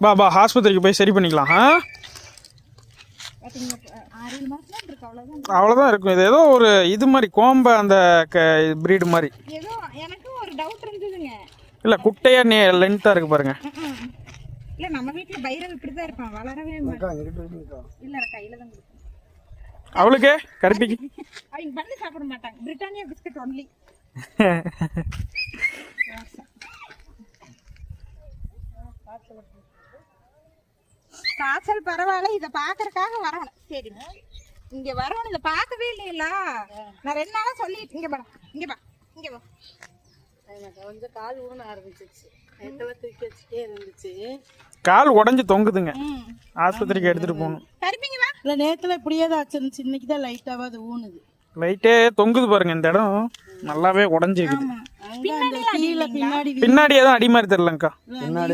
பா பா ஆஸ்பத்திரிக்கு போய் சரி பண்ணிக்கலாம். அவ்வளோதான் இருக்கும். இது ஏதோ ஒரு இது மாதிரி கோம்ப அந்த பிரீடு மாதிரி. ஏதோ எனக்கு ஒரு டவுட் இருந்ததுங்க. இல்லை குட்டையா லென்த்தாக இருக்கு பாருங்க. இல்லை நம்ம வீட்டில் பைரவ் இப்படி தான் இருப்பான், வளரவே மாட்டான். இல்லை கையில் தான் கொடுப்பேன் அவளுக்கு கருப்பிக்கு. அவங்க பண்ணி சாப்பிட மாட்டாங்க. Britannia biscuit only. காய்ச்சல் பரவாயில்ல, இதை பாக்குறதுக்காக வரணும். சரி இங்க வரணும், இதை பார்க்கவே இல்லையா? நான் 2 நாளா சொல்லிட்டு இங்க பா இங்க பா இங்க பா. கொஞ்சம் கால் ஊன ஆரம்பிச்சிச்சு, தூக்கி வச்சுட்டே இருந்துச்சு. கால் உடஞ்சி தொங்குதுங்க, ஆஸ்பத்திரிக்கு எடுத்துட்டு போகணும். இல்லை நேற்றுல இப்படியே தான் ஆச்சு, இன்னைக்கு தான் லைட்டாக அது ஊனுது. லைட்டே தொங்குது பாருங்க. இந்த இடம் நல்லாவே உடஞ்சிருக்குது. பின்னாடியே பின்னாடியே தான் அடி மாதிரி தெரியலங்கக்கா. பின்னாடி